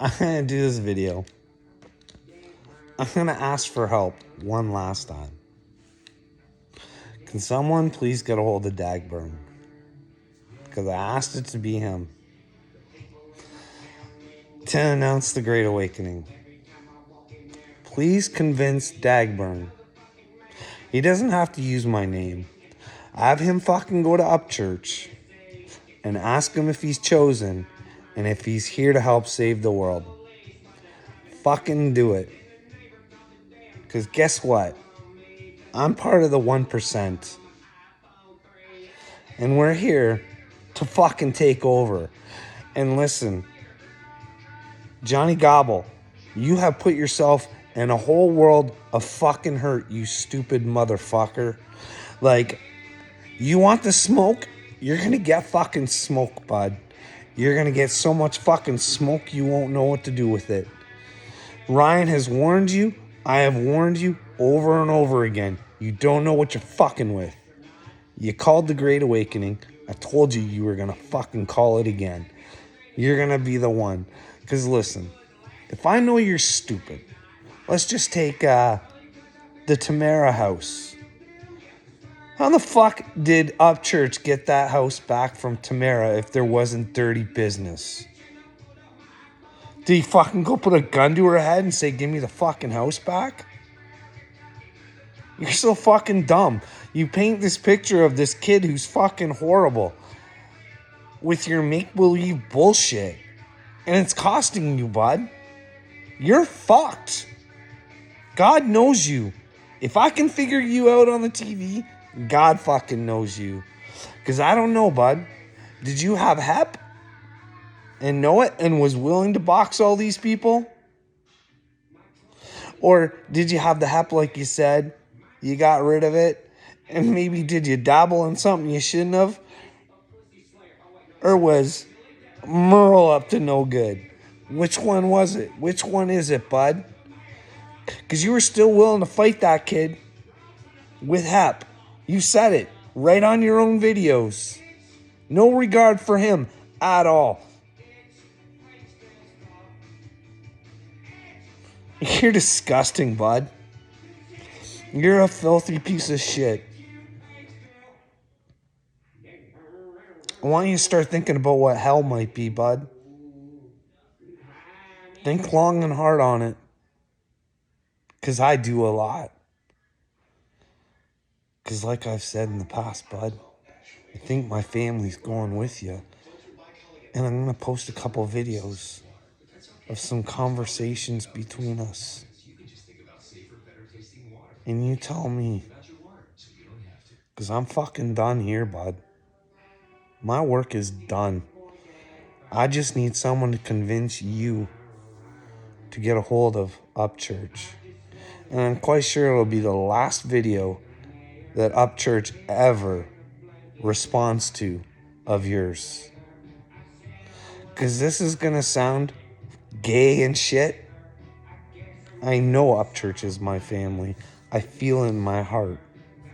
I'm gonna do this video. I'm gonna ask for help one last time. Can someone please get a hold of Dagburn? Because I asked it to be him to announce the Great Awakening. Please convince Dagburn. He doesn't have to use my name. Have him fucking go to Upchurch and ask him if he's chosen and if he's here to help save the world. Fucking do it. Because guess what? I'm part of the 1%. And we're here to fucking take over. And listen, Johnny Gobble, you have put yourself in a whole world of fucking hurt, you stupid motherfucker. Like, you want the smoke? You're gonna get fucking smoke, bud. You're gonna get so much fucking smoke you won't know what to do with it. Ryan has warned you. I have warned you over and over again. You don't know what you're fucking with. You called the Great Awakening. I told you you were gonna fucking call it again. You're gonna be the one. Because listen, if I know you're stupid, let's just take the Tamara house. How the fuck did Upchurch get that house back from Tamara if there wasn't dirty business? Did he fucking go put a gun to her head and say, give me the fucking house back? You're so fucking dumb. You paint this picture of this kid who's fucking horrible with your make-believe bullshit. And it's costing you, bud. You're fucked. God knows you. If I can figure you out on the TV, God fucking knows you. Because I don't know, bud. Did you have HEP and know it and was willing to box all these people? Or did you have the HEP like you said? You got rid of it? And maybe did you dabble in something you shouldn't have? Or was Merle up to no good? Which one was it? Which one is it, bud? Because you were still willing to fight that kid with HEP. You said it right on your own videos. No regard for him at all. You're disgusting, bud. You're a filthy piece of shit. I want you to start thinking about what hell might be, bud. Think long and hard on it. Because I do a lot. Because like I've said in the past, bud, I think my family's going with you. And I'm going to post a couple videos of some conversations between us. And you tell me. Because I'm fucking done here, bud. My work is done. I just need someone to convince you to get a hold of Upchurch. And I'm quite sure it'll be the last video that Upchurch ever responds to of yours. Because this is going to sound gay and shit. I know Upchurch is my family. I feel in my heart.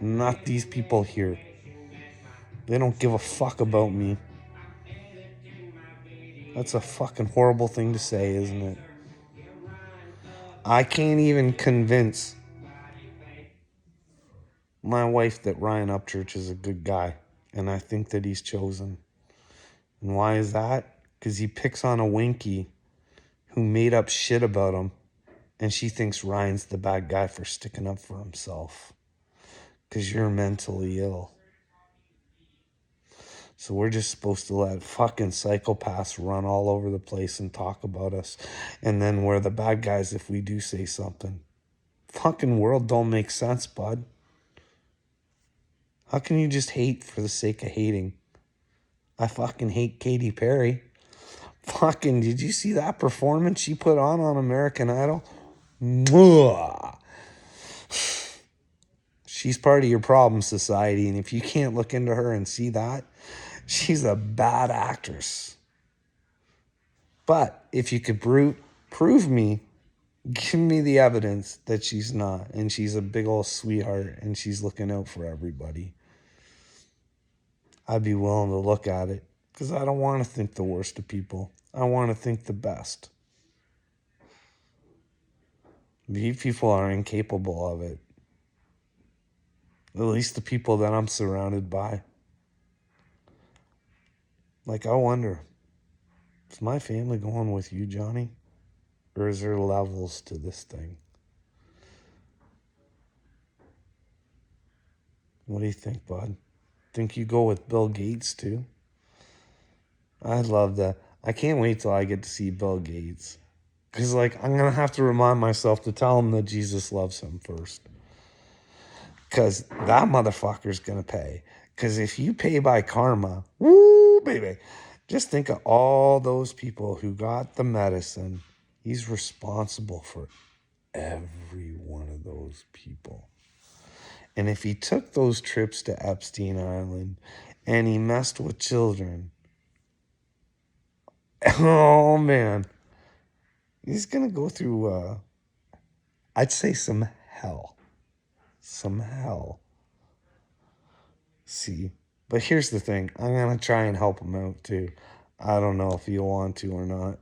Not these people here. They don't give a fuck about me. That's a fucking horrible thing to say, isn't it? I can't even convince my wife that Ryan Upchurch is a good guy. And I think that he's chosen. And why is that? Because he picks on a Winky who made up shit about him. And she thinks Ryan's the bad guy for sticking up for himself. Because you're mentally ill. So we're just supposed to let fucking psychopaths run all over the place and talk about us. And then we're the bad guys if we do say something. Fucking world don't make sense, bud. How can you just hate for the sake of hating? I fucking hate Katy Perry. Fucking, did you see that performance she put on American Idol? Mwah. She's part of your problem, society. And if you can't look into her and see that, she's a bad actress. But if you could prove me, give me the evidence that she's not. And she's a big old sweetheart and she's looking out for everybody. I'd be willing to look at it because I don't want to think the worst of people. I want to think the best. These people are incapable of it. At least the people that I'm surrounded by. Like, I wonder, is my family going with you, Johnny? Or is there levels to this thing? What do you think, bud? Think you go with Bill Gates, too? I'd love that. I can't wait till I get to see Bill Gates. Because, like, I'm going to have to remind myself to tell him that Jesus loves him first. Because that motherfucker's going to pay. Because if you pay by karma, woo, baby, just think of all those people who got the medicine. He's responsible for every one of those people. And if he took those trips to Epstein Island and he messed with children, oh man, he's going to go through, I'd say some hell. Some hell. See, but here's the thing. I'm going to try and help him out too. I don't know if you want to or not.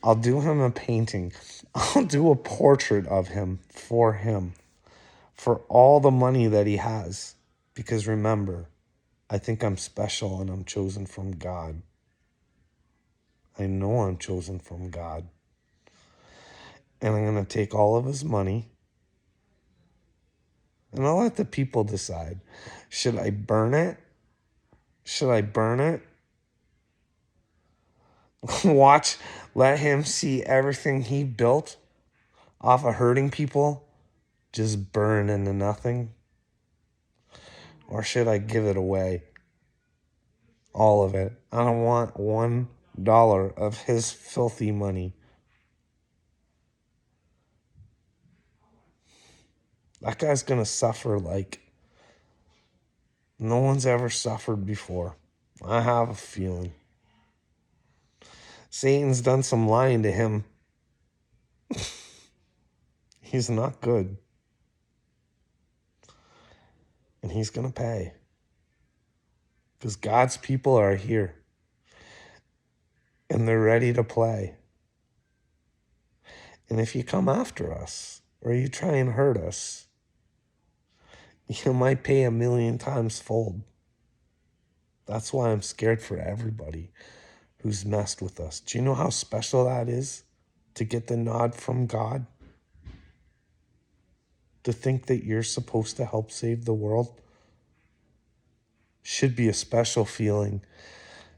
I'll do him a painting. I'll do a portrait of him for all the money that he has. Because remember, I think I'm special and I'm chosen from God. I know I'm chosen from God. And I'm going to take all of his money and I'll let the people decide. Should I burn it? Should I burn it? Watch, let him see everything he built off of hurting people just burn into nothing? Or should I give it away? All of it. I don't want $1 of his filthy money. That guy's going to suffer like no one's ever suffered before. I have a feeling. Satan's done some lying to him. He's not good. And he's going to pay. Because God's people are here. And they're ready to play. And if you come after us, or you try and hurt us, you might pay 1,000,000 times fold. That's why I'm scared for everybody who's messed with us. Do you know how special that is to get the nod from God? To think that you're supposed to help save the world should be a special feeling,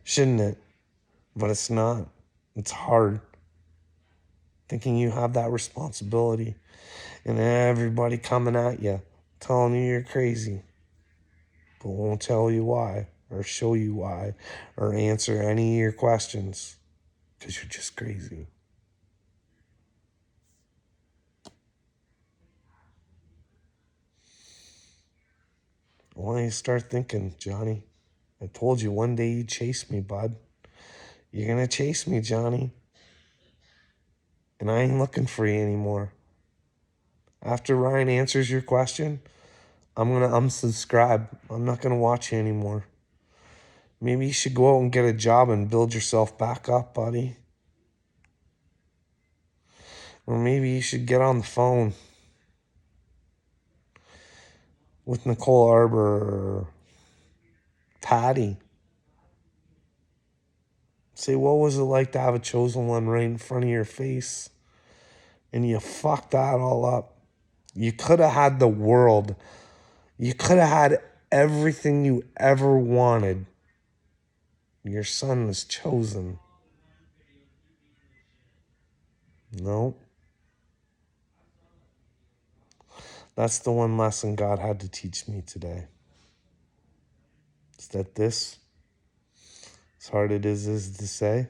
shouldn't it? But it's not. It's hard. Thinking you have that responsibility and everybody coming at you, telling you you're crazy, but won't tell you why or show you why or answer any of your questions because you're just crazy. Why don't you start thinking, Johnny? I told you one day you'd chase me, bud. You're going to chase me, Johnny. And I ain't looking for you anymore. After Ryan answers your question, I'm going to unsubscribe. I'm not going to watch you anymore. Maybe you should go out and get a job and build yourself back up, buddy. Or maybe you should get on the phone with Nicole Arbor or Patty. Say, what was it like to have a chosen one right in front of your face? And you fucked that all up. You could have had the world. You could have had everything you ever wanted. Your son was chosen. No. That's the one lesson God had to teach me today. It's that this, as hard it is to say,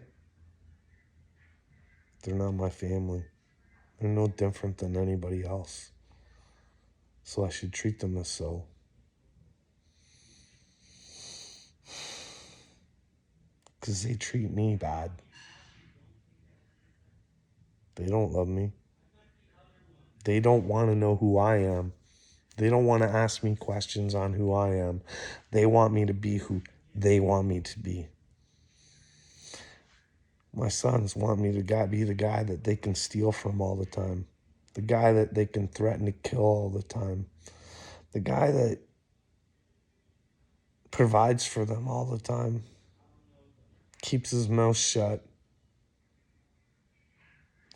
they're not my family. They're no different than anybody else. So I should treat them as so. Because they treat me bad. They don't love me. They don't want to know who I am. They don't want to ask me questions on who I am. They want me to be who they want me to be. My sons want me to be the guy that they can steal from all the time. The guy that they can threaten to kill all the time. The guy that provides for them all the time. Keeps his mouth shut.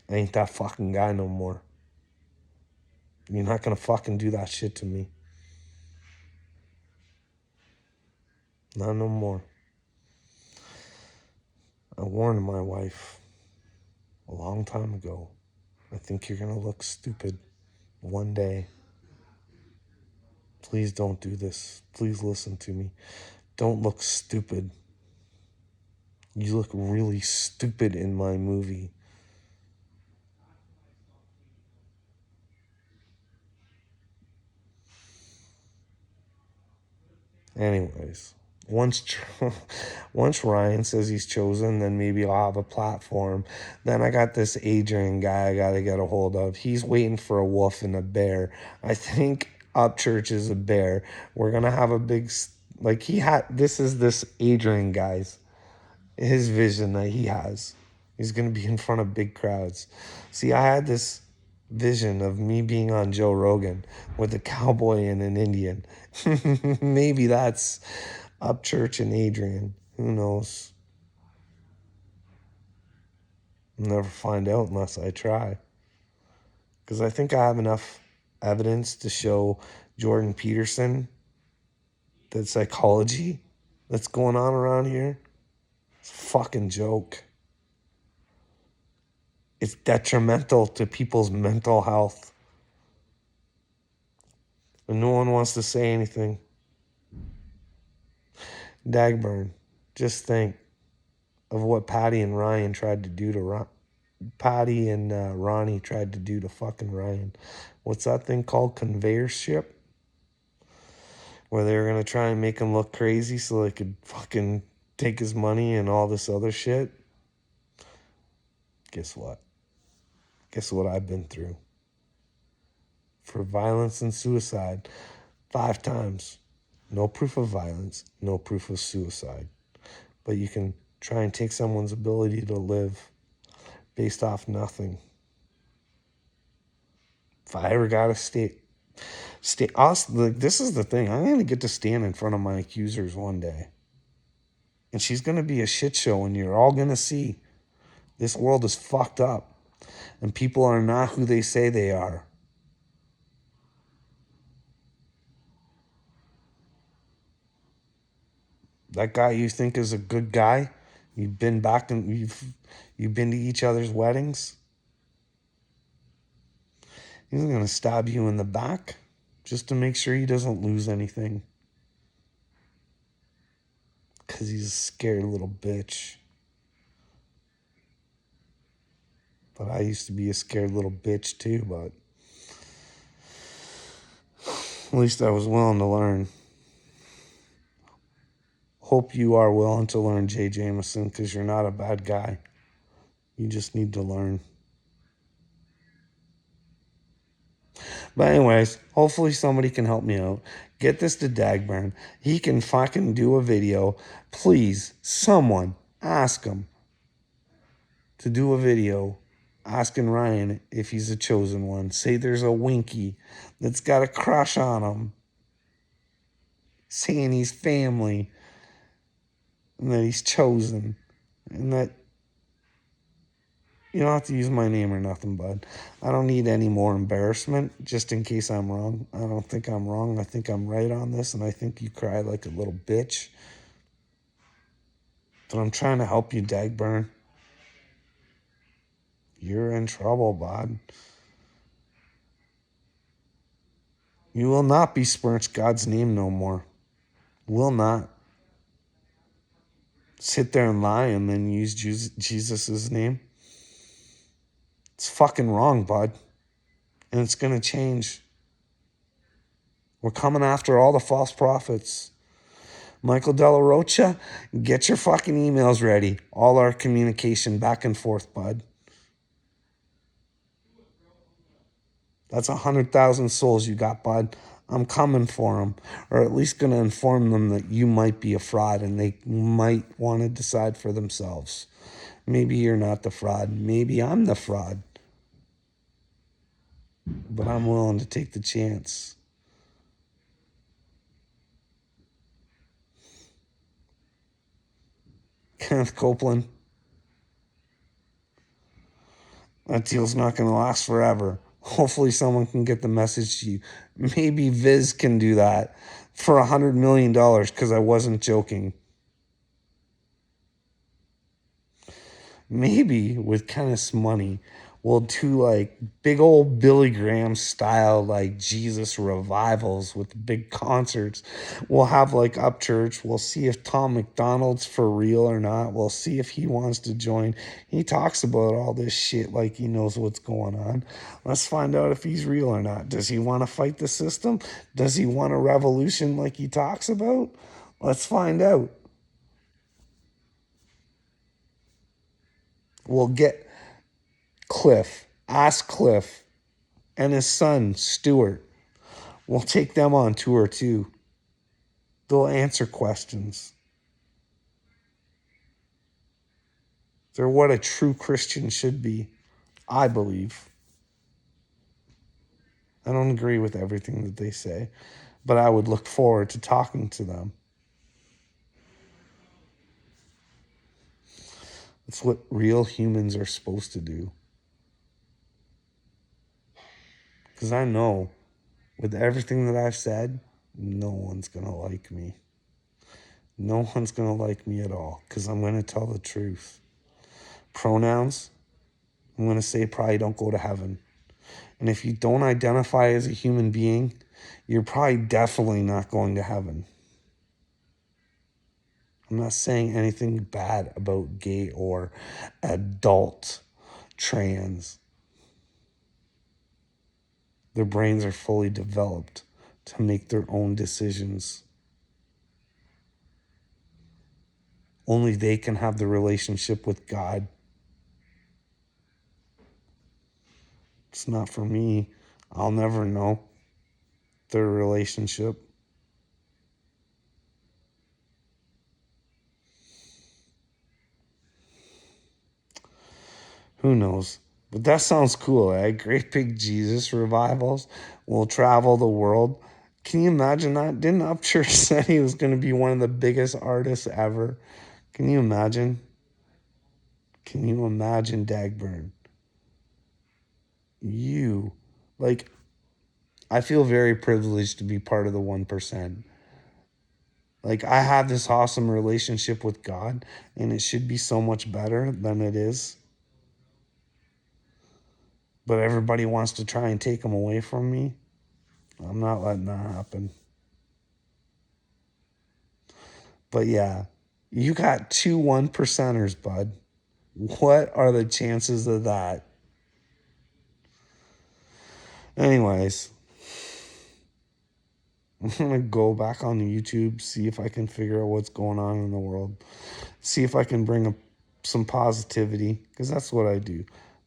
I ain't that fucking guy no more. You're not gonna fucking do that shit to me. Not no more. I warned my wife a long time ago. I think you're gonna look stupid one day. Please don't do this. Please listen to me. Don't look stupid. You look really stupid in my movie. Anyways, once Ryan says he's chosen, then maybe I'll have a platform. Then I got this Adrian guy I got to get a hold of. He's waiting for a wolf and a bear. I think Upchurch is a bear. We're going to have a big, this is this Adrian guy's, his vision that he has. He's going to be in front of big crowds. See, I had this vision of me being on Joe Rogan with a cowboy and an Indian. Maybe that's Upchurch and Adrian. Who knows? I'll never find out unless I try. Because I think I have enough evidence to show Jordan Peterson that psychology that's going on around here. It's a fucking joke. It's detrimental to people's mental health. And no one wants to say anything. Dagburn, just think of what Patty and Ryan tried to do to Patty and Ronnie tried to do to fucking Ryan. What's that thing called? Conveyor ship? Where they were going to try and make him look crazy so they could fucking take his money and all this other shit. Guess what? Guess what I've been through? For violence and suicide, 5 times. No proof of violence, no proof of suicide. But you can try and take someone's ability to live based off nothing. If I ever got to this is the thing. I'm going to get to stand in front of my accusers one day. And she's going to be a shit show, and you're all going to see this world is fucked up. And people are not who they say they are. That guy you think is a good guy, you've been back and you've been to each other's weddings. He's going to stab you in the back just to make sure he doesn't lose anything. Because he's a scared little bitch. But I used to be a scared little bitch too, but at least I was willing to learn. Hope you are willing to learn, Jay Jameson, because you're not a bad guy. You just need to learn. But anyways, hopefully somebody can help me out. Get this to Dagburn. He can fucking do a video. Please, someone, ask him to do a video asking Ryan if he's a chosen one. Say there's a Winky that's got a crush on him. Saying he's family. And that he's chosen. And that you don't have to use my name or nothing, bud. I don't need any more embarrassment, just in case I'm wrong. I don't think I'm wrong. I think I'm right on this, and I think you cry like a little bitch. But I'm trying to help you, Dagburn. You're in trouble, bud. You will not besmirch God's name no more. Will not. Sit there and lie and then use Jesus' name. It's fucking wrong, bud. And it's going to change. We're coming after all the false prophets. Michael Della Rocha, get your fucking emails ready. All our communication back and forth, bud. That's 100,000 souls you got, bud. I'm coming for them. Or at least going to inform them that you might be a fraud and they might want to decide for themselves. Maybe you're not the fraud. Maybe I'm the fraud. but I'm willing to take the chance. Kenneth Copeland, that deal's not going to last forever. Hopefully someone can get the message to you. Maybe Viz can do that for $100 million, because I wasn't joking. Maybe with Kenneth's money, we'll do like big old Billy Graham style, like Jesus revivals with big concerts. We'll have like Upchurch. We'll see if Tom McDonald's for real or not. We'll see if he wants to join. He talks about all this shit like he knows what's going on. Let's find out if he's real or not. Does he want to fight the system? Does he want a revolution like he talks about? Let's find out. We'll get Cliff, ask Cliff, and his son, Stuart. We'll take them on tour too. They'll answer questions. They're what a true Christian should be, I believe. I don't agree with everything that they say, but I would look forward to talking to them. It's what real humans are supposed to do. Because I know, with everything that I've said, no one's going to like me. No one's going to like me at all, because I'm going to tell the truth. Pronouns, I'm going to say probably don't go to heaven. And if you don't identify as a human being, you're probably definitely not going to heaven. I'm not saying anything bad about gay or adult trans. Their brains are fully developed to make their own decisions. Only they can have the relationship with God. It's not for me. I'll never know their relationship. Who knows? But that sounds cool, eh? Great big Jesus revivals. We'll travel the world. Can you imagine that? Didn't Upchurch said he was going to be one of the biggest artists ever? Can you imagine? Can you imagine, Dagburn? You, like, I feel very privileged to be part of the 1%. Like, I have this awesome relationship with God, and it should be so much better than it is. But everybody wants to try and take them away from me. I'm not letting that happen. But yeah, you got 2 1%ers, bud. What are the chances of that? Anyways, I'm going to go back on YouTube, see if I can figure out what's going on in the world. See if I can bring up some positivity, because that's what I do.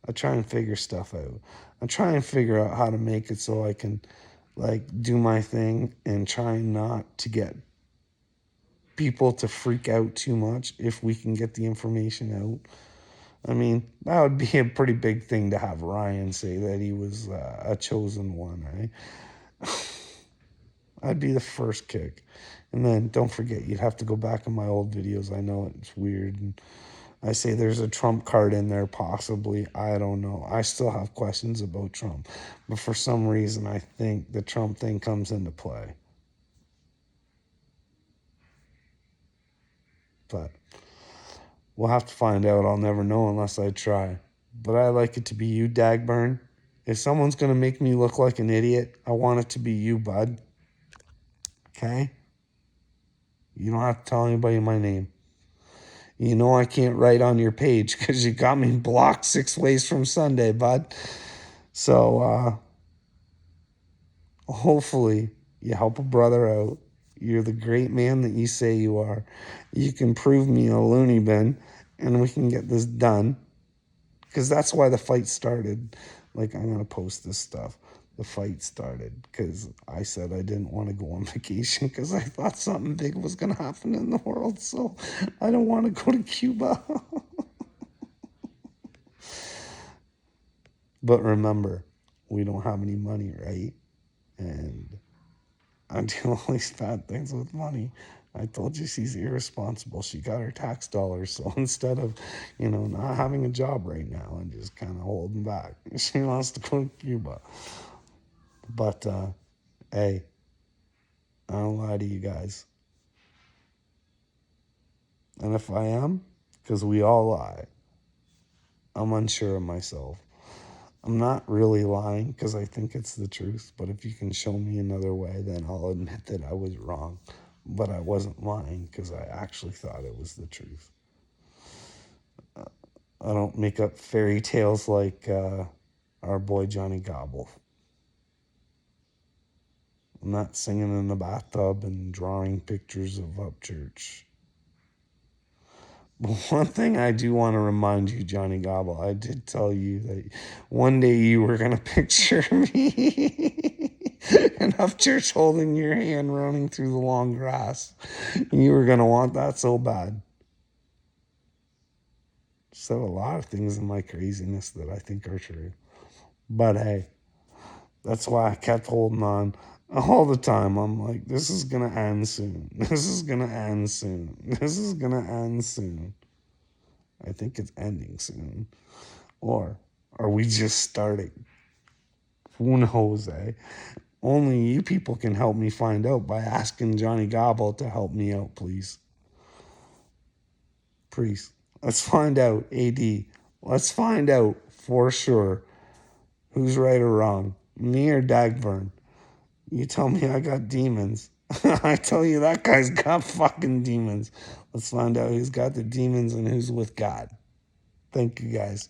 I try and figure stuff out. I try and figure out how to make it so I can, like, do my thing and try not to get people to freak out too much if we can get the information out. I mean, that would be a pretty big thing to have Ryan say that he was a chosen one, right? I'd be the first kick. And then don't forget, you'd have to go back in my old videos. I know it's weird. And I say there's a Trump card in there, possibly. I don't know. I still have questions about Trump. But for some reason, I think the Trump thing comes into play. But we'll have to find out. I'll never know unless I try. But I like it to be you, Dagburn. If someone's going to make me look like an idiot, I want it to be you, bud. Okay? You don't have to tell anybody my name. You know I can't write on your page because you got me blocked 6 ways from Sunday, bud. So hopefully you help a brother out. You're the great man that you say you are. You can prove me a loony bin and we can get this done. Because that's why the fight started. Like, I'm going to post this stuff. The fight started because I said I didn't want to go on vacation because I thought something big was going to happen in the world. So I don't want to go to Cuba. But remember, we don't have any money, right? And I do all these bad things with money. I told you she's irresponsible. She got her tax dollars. So instead of, not having a job right now and just kind of holding back, she wants to go to Cuba. But, hey, I don't lie to you guys. And if I am, because we all lie, I'm unsure of myself. I'm not really lying because I think it's the truth. But if you can show me another way, then I'll admit that I was wrong. But I wasn't lying because I actually thought it was the truth. I don't make up fairy tales like our boy Johnny Gobble. I'm not singing in the bathtub and drawing pictures of Upchurch. But one thing I do want to remind you, Johnny Gobble, I did tell you that one day you were going to picture me in Upchurch holding your hand running through the long grass. You were going to want that so bad. Said a lot of things in my craziness that I think are true. But hey, that's why I kept holding on all the time. I'm like, this is going to end soon. This is going to end soon. This is going to end soon. I think it's ending soon. Or are we just starting? Who knows, eh? Only you people can help me find out by asking Johnny Gobble to help me out, please. Please. Let's find out, AD. Let's find out for sure who's right or wrong. Me or Dagburn. You tell me I got demons. I tell you that guy's got fucking demons. Let's find out who's got the demons and who's with God. Thank you, guys.